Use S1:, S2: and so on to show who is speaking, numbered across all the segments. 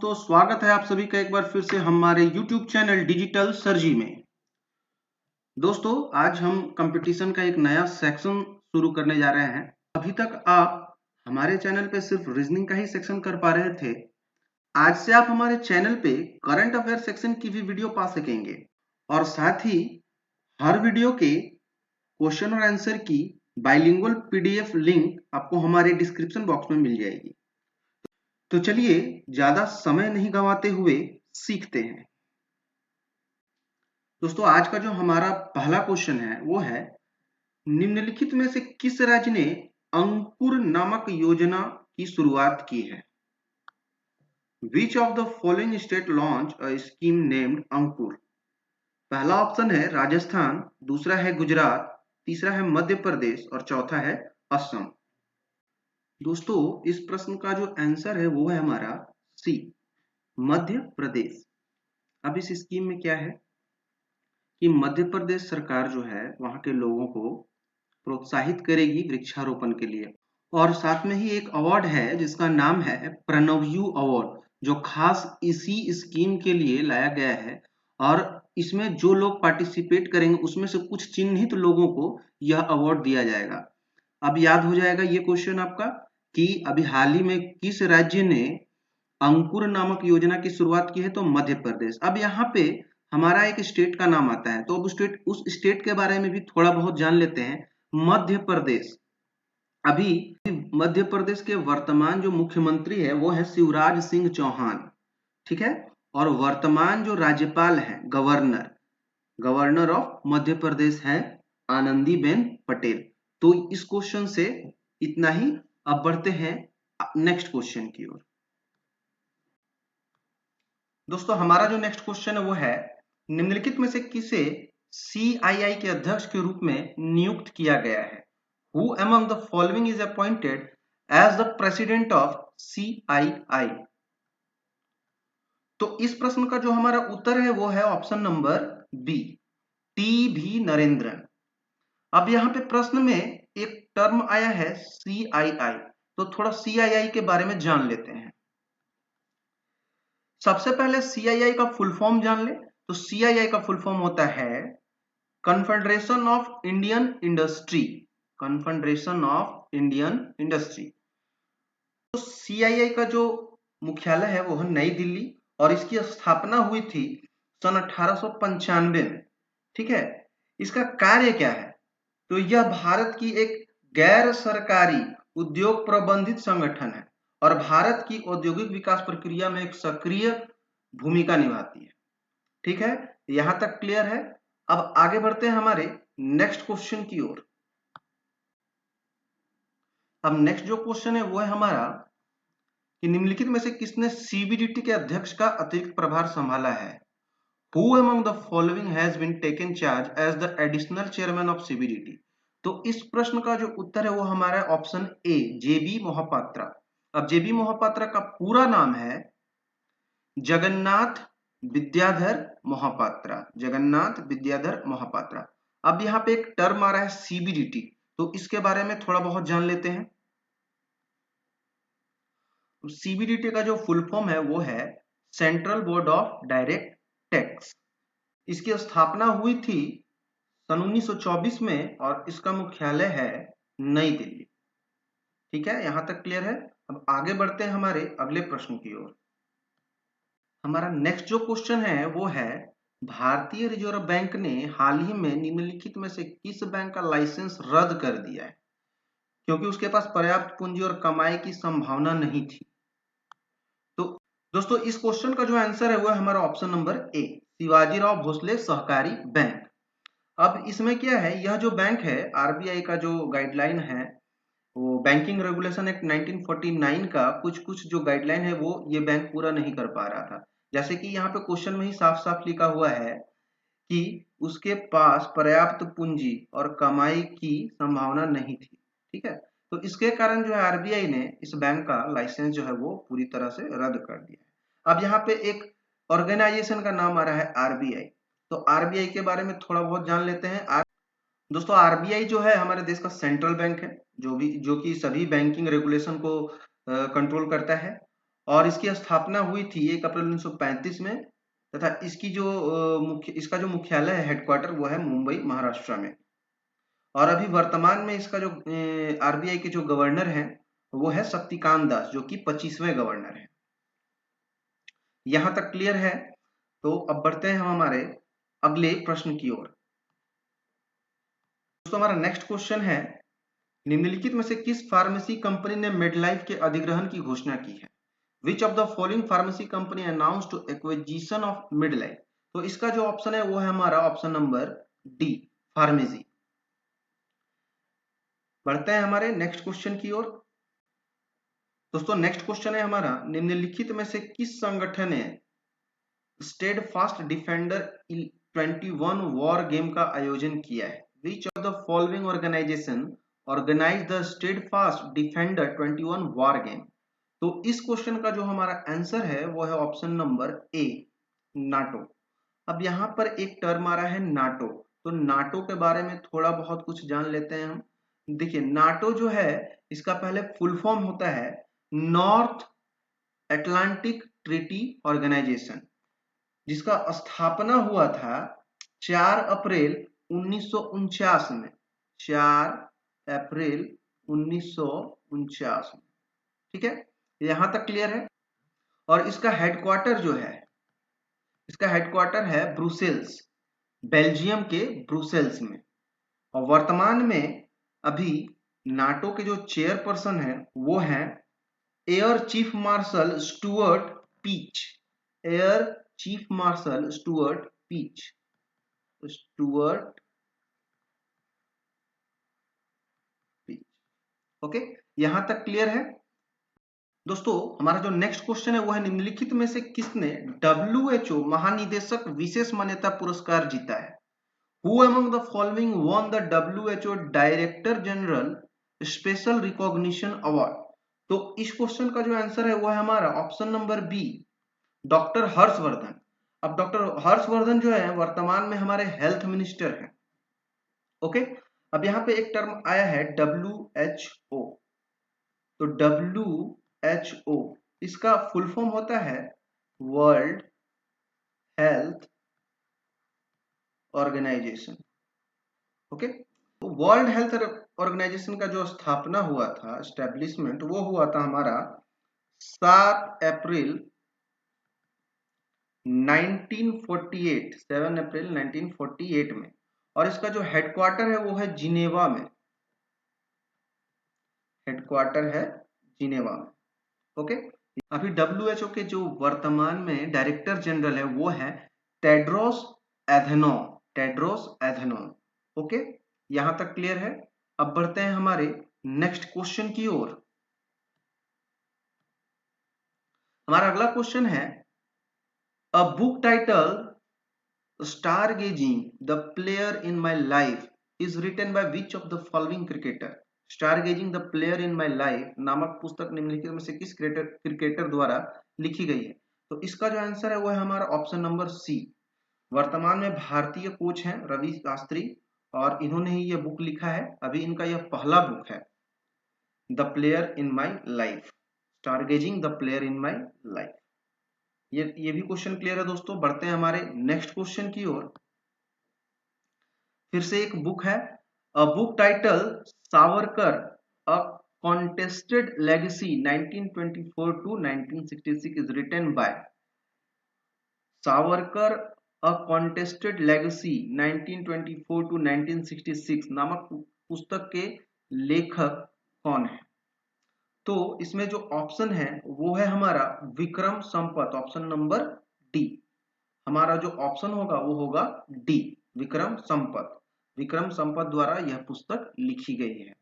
S1: दोस्तों, स्वागत है आप सभी का एक बार फिर से हमारे YouTube चैनल डिजिटल सरजी में। दोस्तों, आज हम कंपटीशन का एक नया सेक्शन शुरू करने जा रहे हैं। अभी तक आप हमारे चैनल पे सिर्फ रीजनिंग का ही सेक्शन कर पा रहे थे। आज से आप हमारे चैनल पे करंट अफेयर सेक्शन की भी वीडियो पा सकेंगे और साथ ही हर वीडियो के क्वेश्चन और आंसर की बाइलिंगुअल PDF लिंक आपको हमारे डिस्क्रिप्शन बॉक्स में मिल जाएगी। तो चलिए ज्यादा समय नहीं गंवाते हुए सीखते हैं। दोस्तों, आज का जो हमारा पहला क्वेश्चन है वो है, निम्नलिखित में से किस राज्य ने अंकुर नामक योजना की शुरुआत की है? Which of the following state launched a scheme named अंकुर? पहला ऑप्शन है राजस्थान, दूसरा है गुजरात, तीसरा है मध्य प्रदेश और चौथा है असम। दोस्तों, इस प्रश्न का जो आंसर है वो है हमारा सी, मध्य प्रदेश। अब इस स्कीम में क्या है कि मध्य प्रदेश सरकार जो है वहां के लोगों को प्रोत्साहित करेगी वृक्षारोपण के लिए, और साथ में ही एक अवार्ड है जिसका नाम है प्रणवयु अवार्ड, जो खास इसी स्कीम के लिए लाया गया है। और इसमें जो लोग पार्टिसिपेट करेंगे उसमें से कुछ चिन्हित लोगों को यह अवार्ड दिया जाएगा। अब याद हो जाएगा ये क्वेश्चन आपका कि अभी हाल ही में किस राज्य ने अंकुर नामक योजना की शुरुआत की है, तो मध्य प्रदेश। अब यहाँ पे हमारा एक स्टेट का नाम आता है, तो अब उस स्टेट के बारे में भी थोड़ा बहुत जान लेते हैं। मध्य प्रदेश। अभी मध्य प्रदेश के वर्तमान जो मुख्यमंत्री है वो है शिवराज सिंह चौहान, ठीक है। और वर्तमान जो राज्यपाल है, गवर्नर ऑफ मध्य प्रदेश है आनंदीबेन पटेल। तो इस क्वेश्चन से इतना ही। अब बढ़ते हैं नेक्स्ट क्वेश्चन की ओर। दोस्तों, हमारा जो नेक्स्ट क्वेश्चन है वो है, निम्नलिखित में से किसे CII के अध्यक्ष के रूप में नियुक्त किया गया है? Who among the following is appointed as the president of CII? तो इस प्रश्न का जो हमारा उत्तर है वो है option number B, TV Narendran. अब यहाँ पे प्रश्न में एक टर्म आया है CII, तो थोड़ा CII के बारे में जान लेते हैं। सबसे पहले CII का फुल फॉर्म जान ले, तो CII का फुल फॉर्म होता है confederation of Indian industry. Confederation of Indian industry. तो CII का जो मुख्यालय है वो है नई दिल्ली, और इसकी स्थापना हुई थी सन 1895 में, ठीक है। इसका कार्य क्या है? तो यह भारत की एक गैर सरकारी उद्योग प्रबंधित संगठन है और भारत की औद्योगिक विकास प्रक्रिया में एक सक्रिय भूमिका निभाती है, ठीक है। यहां तक क्लियर है। अब आगे बढ़ते हैं हमारे नेक्स्ट क्वेश्चन की ओर। अब नेक्स्ट जो क्वेश्चन है वो है हमारा कि निम्नलिखित में से किसने CBDT के अध्यक्ष का अतिरिक्त प्रभार संभाला है? Who among the following has been taken charge as the additional chairman of CBDT? तो इस प्रश्न का जो उत्तर है वो हमारा ऑप्शन ए, JB मोहपात्रा। अब JB मोहपात्रा का पूरा नाम है जगन्नाथ विद्याधर मोहपात्रा। जगन्नाथ विद्याधर मोहपात्रा। अब यहाँ पे एक टर्म आ रहा है CBDT, तो इसके बारे में थोड़ा बहुत जान लेते हैं। CBDT का जो फुल फॉर्म है वो है central board of direct tax. इसकी स्थापना हुई थी सन 1924 में और इसका मुख्यालय है नई दिल्ली, ठीक है। यहां तक क्लियर है। अब आगे बढ़ते हैं हमारे अगले प्रश्न की ओर। हमारा नेक्स्ट जो क्वेश्चन है वो है, भारतीय रिजर्व बैंक ने हाल ही में निम्नलिखित में से किस बैंक का लाइसेंस रद्द कर दिया है, क्योंकि उसके पास पर्याप्त पूंजी और कमाई की संभावना नहीं थी? तो दोस्तों, इस क्वेश्चन का जो आंसर है वो है हमारा option number A, Shivajirao Bhosale Sahakari bank. अब इसमें क्या है, यह जो बैंक है RBI का जो गाइडलाइन है वो बैंकिंग रेगुलेशन एक्ट 1949 का कुछ जो गाइडलाइन है वो ये बैंक पूरा नहीं कर पा रहा था। जैसे कि यहाँ पे क्वेश्चन में ही साफ साफ लिखा हुआ है कि उसके पास पर्याप्त पूंजी और कमाई की संभावना नहीं थी, ठीक है। तो इसके कारण जो है RBI ने इस बैंक का लाइसेंस जो है वो पूरी तरह से रद्द कर दिया है। अब यहाँ पे एक ऑर्गेनाइजेशन का नाम आ रहा है RBI, तो RBI के बारे में थोड़ा बहुत जान लेते हैं। दोस्तों, RBI जो है हमारे देश का सेंट्रल बैंक है, जो कि सभी बैंकिंग रेगुलेशन को कंट्रोल करता है। और इसकी स्थापना हुई थी 1 अप्रैल 1935 में, तथा इसका जो मुख्यालय है, हेडक्वार्टर, वो है मुंबई, महाराष्ट्र में। और अभी वर्तमान में इसका जो आरबीआई के जो गवर्नर हैं वो है शक्तिकांत दास, जो कि 25वें गवर्नर है। यहां तक क्लियर है? तो अब बढ़ते हैं हम हमारे अगले प्रश्न की ओर। दोस्तों हमारा नेक्स्ट क्वेश्चन है, निम्नलिखित में से किस फार्मेसी कंपनी ने मेडलाइफ के अधिग्रहण की घोषणा की है? Which of the following pharmacy company announced to acquisition of Medlife? तो इसका जो ऑप्शन है वो है हमारा ऑप्शन नंबर डी, फार्मेसी। बढ़ते हैं हमारे नेक्स्ट क्वेश्चन की ओर। दोस्तों नेक्स्ट क्वेश्चन है हमारा, निम्नलिखित में से किस संगठन ने स्टेडफास्ट डिफेंडर 21 वॉर गेम का आयोजन किया है? Which of the following organisation organise the Steadfast Defender 21 war game? तो इस क्वेश्चन का जो हमारा आंसर है वो है ऑप्शन नंबर ए, नाटो। अब यहाँ पर एक टर्म आ रहा है नाटो, तो नाटो के बारे में थोड़ा बहुत कुछ जान लेते हैं हम। देखिए नाटो जो है इसका पहले फुल फॉर्म होता है नॉर्थ अटलांटिक ट्रीटी ऑर्गेनाइजेशन, जिसका स्थापना हुआ था 4 अप्रैल 1949 में। 4 अप्रैल 1949 में। ठीक है, यहां तक क्लियर है? और इसका हेडक्वार्टर जो है, इसका हेडक्वार्टर है ब्रुसेल्स, बेल्जियम के ब्रुसेल्स में। और वर्तमान में अभी नाटो के जो चेयरपर्सन है वो है air chief marshal Stuart Peach. Air chief marshal Stuart Peach, Stuart Peach. Okay, यहां तक क्लियर है? दोस्तों हमारा जो नेक्स्ट क्वेश्चन है वो है, निम्नलिखित में से किसने WHO महानिदेशक विशेष मान्यता पुरस्कार जीता है? Who among the following won the WHO director general special recognition award? तो इस क्वेश्चन का जो आंसर है वो है हमारा option number B, doctor Harshvardhan. अब डॉक्टर हर्षवर्धन जो है वर्तमान में हमारे हेल्थ मिनिस्टर हैं। ओके, अब यहाँ पे एक टर्म आया है WHO। तो WHO इसका फुल फॉर्म होता है वर्ल्ड हेल्थ ऑर्गेनाइजेशन। ओके, तो वर्ल्ड हेल्थ ऑर्गेनाइजेशन का जो स्थापना हुआ था, एस्टेब्लिशमेंट, वो हुआ था हमारा 7 अप्रैल 1948, 7 अप्रैल 1948 में। और इसका जो हेडक्वार्टर है वो है जिनेवा में। हेडक्वार्टर है जिनेवा में। ओके, अभी WHO के जो वर्तमान में डायरेक्टर जनरल है वो है टेड्रोस एधेनॉम। टेड्रोस एधेनॉम। ओके, यहां तक क्लियर है? अब बढ़ते हैं हमारे नेक्स्ट क्वेश्चन की ओर। हमारा अगला क्वेश्चन है, a book title stargazing the player in my life is written by which of the following cricketer? Stargazing the player in my life नामक पुस्तक निम्नलिखित में से किस क्रिकेटर द्वारा लिखी गई है? तो इसका जो आंसर है वो है हमारा ऑप्शन नंबर सी। वर्तमान में भारतीय कोच हैं रवि शास्त्री, और इन्होंने ही ये बुक लिखा है। अभी इनका यह पहला बुक है, the player in my life, stargazing the player in my life. ये भी क्वेश्चन क्लियर है दोस्तों। बढ़ते हैं हमारे नेक्स्ट क्वेश्चन की ओर। फिर से एक बुक है, a book title Savarkar a contested legacy 1924 to 1966 is written by. Savarkar a contested legacy 1924 to 1966 नामक पुस्तक के लेखक कौन है? तो इसमें जो ऑप्शन है वो है हमारा Vikram Sampath, option number D. हमारा जो ऑप्शन होगा वो होगा डी, विक्रम संपत। विक्रम संपत द्वारा यह पुस्तक लिखी गई है।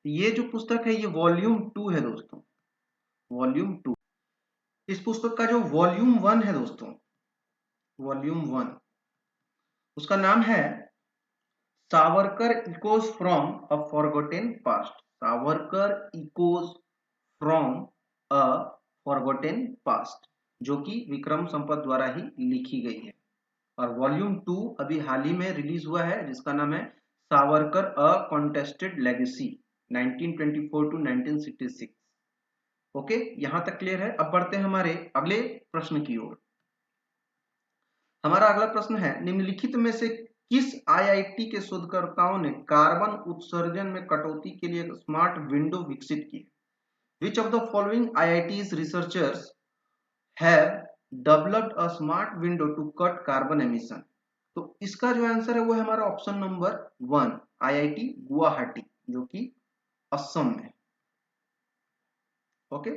S1: ये जो पुस्तक है ये वॉल्यूम 2 है दोस्तों, वॉल्यूम 2। इस पुस्तक का जो वॉल्यूम 1 है दोस्तों, वॉल्यूम 1, उसका नाम है Savarkar echoes from a forgotten past. Savarkar echoes from a forgotten past, जो कि विक्रम संपत द्वारा ही लिखी गई है। और वॉल्यूम 2 अभी हाल ही में रिलीज हुआ है, जिसका नाम है Savarkar a contested legacy 1924 to 1966। Okay, यहां तक क्लियर है। अब बढ़ते हैं हमारे अगले प्रश्न की ओर। हमारा अगला प्रश्न है, निम्नलिखित में से किस आईआईटी के शोधकर्ताओं ने कार्बन उत्सर्जन में कटौती के लिए एक स्मार्ट विंडो विकसित की? Which of the following IITs researchers have developed a smart window to cut carbon emission? तो इसका जो आंसर है वो है हमारा ऑप्शन नंबर 1, आईआईटी गुवाहाटी, जो कि असम में। ओके,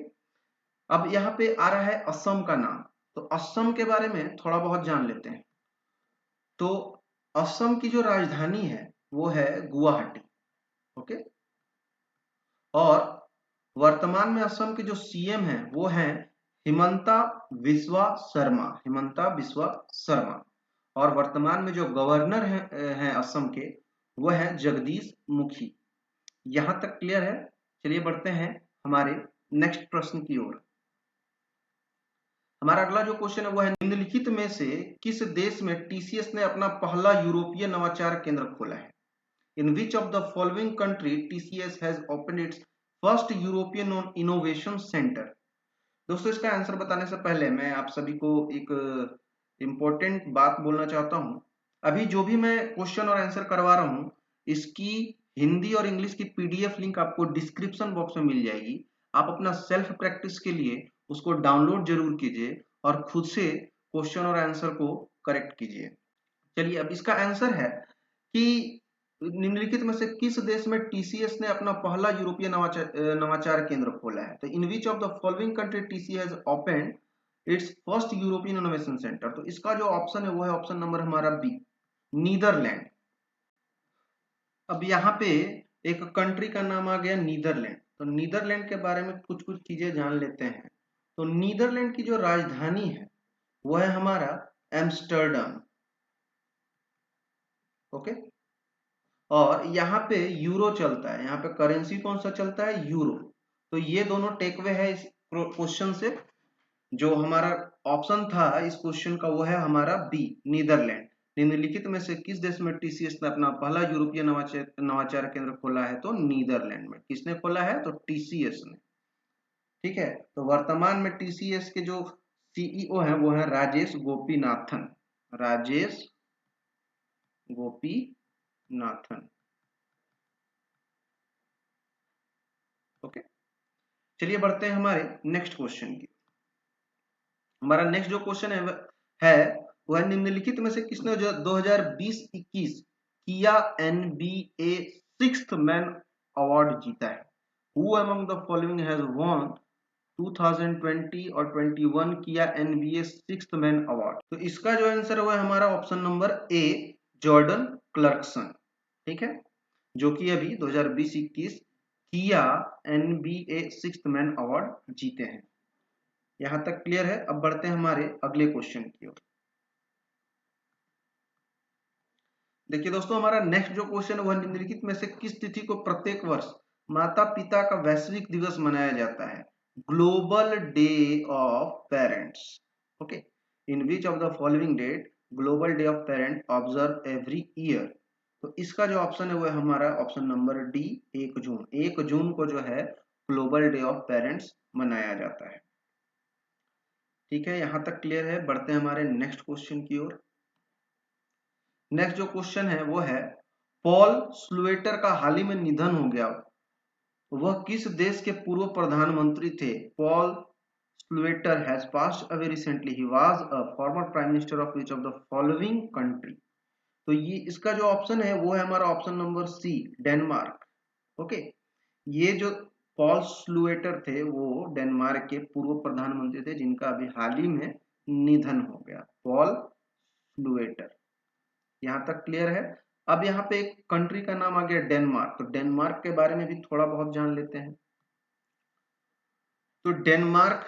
S1: अब यहाँ पे आ रहा है असम का नाम, तो असम के बारे में थोड़ा बहुत जान लेते हैं। तो असम की जो राजधानी है वो है गुवाहाटी। ओके, और वर्तमान में असम के जो सीएम हैं वो हैं हिमंता बिस्वा शर्मा, हिमंता बिस्वा शर्मा। और वर्तमान में जो गवर्नर हैं असम के, वो है जगदीश मुखी। यहां तक क्लियर है। चलिए बढ़ते हैं हमारे नेक्स्ट प्रश्न की ओर। हमारा अगला जो क्वेश्चन है वो है, निम्नलिखित में से किस देश में टीसीएस ने अपना पहला यूरोपीय नवाचार केंद्र खोला है? In which of the following country TCS has opened its first European innovation centre? दोस्तों, इसका आंसर बताने से पहले मैं आप सभी को एक इंपॉर्टेंट बात बोलना चाहता हूं। अभी जो भी मैं क्वेश्चन और आंसर करवा रहा हूं, इसकी हिंदी और इंग्लिश की पीडीएफ लिंक आपको डिस्क्रिप्शन बॉक्स में मिल जाएगी। आप अपना सेल्फ प्रैक्टिस के लिए उसको डाउनलोड जरूर कीजिए और खुद से क्वेश्चन और आंसर को करेक्ट कीजिए। चलिए, अब इसका आंसर है कि निम्नलिखित में से किस देश में टीसीएस ने अपना पहला यूरोपीय नवाचार केंद्र खोला है? तो in which of the following country TCS opened its first European innovation centre? तो इसका जो ऑप्शन है वो है ऑप्शन नंबर हमारा बी, नीदरलैंड। अब यहाँ पे एक कंट्री का नाम आ गया नीदरलैंड। तो नीदरलैंड के बारे में कुछ कुछ चीजें जान लेते हैं। तो नीदरलैंड की जो राजधानी है वो है हमारा एम्स्टर्डम। ओके, और यहाँ पे यूरो चलता है। यहाँ पे करेंसी कौन सा चलता है? यूरो। तो ये दोनों टेकवे है इस क्वेश्चन से। जो हमारा ऑप्शन था इस क्वेश्चन का वो है हमारा बी, नीदरलैंड। निम्नलिखित में से किस देश में टीसीएस ने अपना पहला यूरोपीय नवाचार केंद्र खोला है? तो नीदरलैंड में। किसने खोला है? तो टीसीएस ने। ठीक है, तो वर्तमान में टीसीएस के जो सीईओ हैं वो है राजेश गोपीनाथन, राजेश गोपीनाथन। ओके, चलिए बढ़ते हैं हमारे नेक्स्ट क्वेश्चन की। हमारा नेक्स्ट जो क्वेश्चन है वो है, निम्नलिखित में से किसने जो 2020-21 किया एनबीए सिक्स्थ मैन अवार्ड जीता है? Who among the following has won 2020 और 21 किया एनबीए सिक्स्थ मैन अवार्ड? तो इसका जो आंसर है वो है हमारा ऑप्शन नंबर ए, जॉर्डन क्लर्कसन। ठीक है, जो कि अभी 2020-21 किया एनबीए सिक्स्थ मैन अवार्ड जीते हैं। यहां तक क्लियर है। अब बढ़ते हैं हमारे अगले क्वेश्चन की ओर। देखिए दोस्तों, हमारा नेक्स्ट जो क्वेश्चन है वह निम्नलिखित में से किस तिथि को प्रत्येक वर्ष माता पिता का वैश्विक दिवस मनाया जाता है? Global day of parents. Okay, in which of the following date global day of parent observe every year? तो इसका जो ऑप्शन है वो है हमारा ऑप्शन नंबर डी, 1 जून। 1 जून को जो है ग्लोबल डे ऑफ पेरेंट्स मनाया जाता है। ठीक है, यहां तक क्लियर है। बढ़ते हैं हमारे नेक्स्ट क्वेश्चन की ओर। नेक्स्ट जो क्वेश्चन है वो है, पॉल स्लुएटर का हाल ही में निधन हो गया, वह किस देश के पूर्व प्रधानमंत्री थे? Paul Schluter has passed away recently, he was a former prime minister of which of the following country? तो ये इसका जो ऑप्शन है वो है हमारा option number C, Denmark. Okay, ये जो पॉल स्लुएटर थे वो डेनमार्क के पूर्व प्रधानमंत्री थे जिनका अभी हाल ही में निधन हो गया, पॉल स्लुएटर। यहां तक क्लियर है। अब यहाँ पे एक कंट्री का नाम आ गया डेनमार्क। तो डेनमार्क के बारे में भी थोड़ा बहुत जान लेते हैं। तो डेनमार्क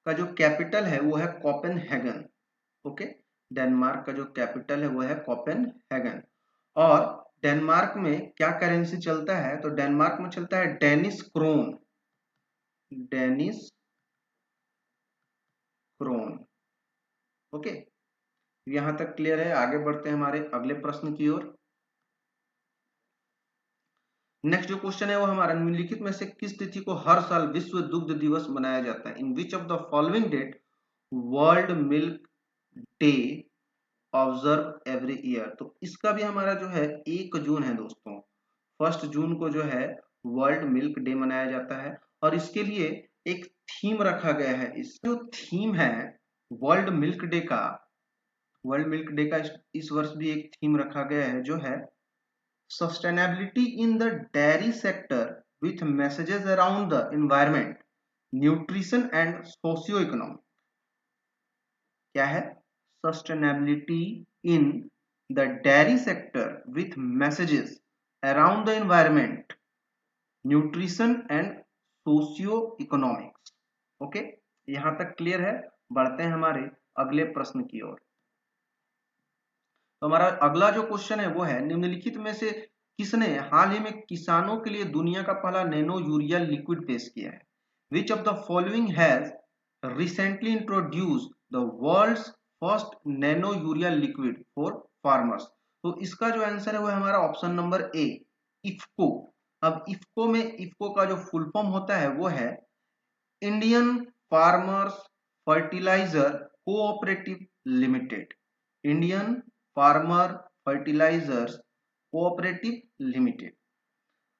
S1: का जो कैपिटल है वो है कोपेनहेगन। ओके, डेनमार्क का जो कैपिटल है वो है कोपेनहेगन। और डेनमार्क में क्या करेंसी चलता है? तो डेनमार्क में चलता है Danish krone, Danish krone. Okay, यहां तक क्लियर है। आगे बढ़ते हैं हमारे अगले प्रश्न की ओर। नेक्स्ट जो क्वेश्चन है वो हमारा निम्नलिखित में से किस तिथि को हर साल विश्व दुग्ध दिवस मनाया जाता है? In which of the following date world milk day observe every year? तो इसका भी हमारा जो है 1 जून है दोस्तों। 1 जून को जो है वर्ल्ड मिल्क डे मनाया जाता है और इसके लिए एक थीम रखा गया है। इस जो थीम है वर्ल्ड मिल्क डे का, इस वर्ष भी एक थीम रखा गया है जो है sustainability in the dairy sector with messages around the environment, nutrition and socio economic. क्या है? Sustainability in the dairy sector with messages around the environment, nutrition and socio economics. Okay, यहां तक क्लियर है। बढ़ते हैं हमारे अगले प्रश्न की ओर। तो हमारा अगला जो क्वेश्चन है वो है निम्नलिखित में से किसने हाल ही में किसानों के लिए दुनिया का पहला नैनो यूरिया लिक्विड पेश किया है? Which of the following has recently introduced the world's first nano urea liquid for farmers? तो इसका जो आंसर है वो है हमारा ऑप्शन नंबर ए, इफ्को। अब इफ्को का जो फुल फॉर्म होता है वो है Indian farmers fertiliser cooperative limited. Indian farmer fertilisers cooperative limited.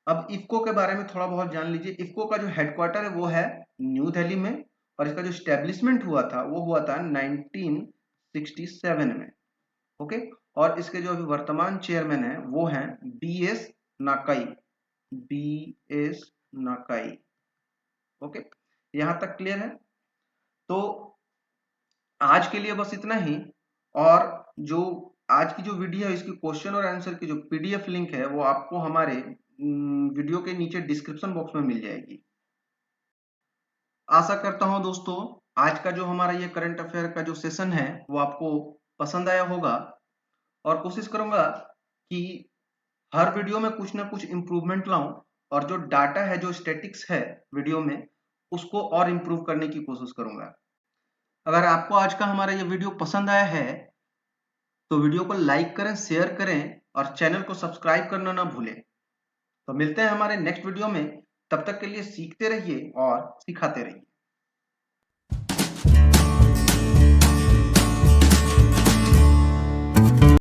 S1: अब इफ्को के बारे में थोड़ा बहुत जान लीजिए। इफ्को का जो हेडक्वार्टर है वो है न्यू दिल्ली में और इसका जो स्टैब्लिशमेंट हुआ था वो हुआ था 1967 में। ओके, और इसके जो अभी वर्तमान चेयरमैन है वो हैं BS नाकाई। BS नाकाई। ओके, यहां तक क्लियर है। तो आज के लिए बस इतना ही। और जो आज की जो वीडियो है इसकी क्वेश्चन और आंसर की जो PDF लिंक है वो आपको हमारे वीडियो के नीचे डिस्क्रिप्शन बॉक्स में मिल जाएगी। आशा करता हूं दोस्तों आज का जो हमारा ये करंट अफेयर का जो सेशन है वो आपको पसंद आया होगा और कोशिश करूंगा कि हर वीडियो में कुछ ना कुछ इम्प्रूवमेंट लाऊं और जो डाटा है, जो स्टैटिक्स है वीडियो में, उसको और इम्प्रूव करने की कोशिश करूंगा। अगर आपको आज का हमारा ये वीडियो पसंद आया है तो वीडियो को लाइक करें, शेयर करें और चैनल को सब्सक्राइब करना ना भूलें। तो मिलते हैं हमारे नेक्स्ट वीडियो में। तब तक के लिए सीखते रहिए और सिखाते रहिए।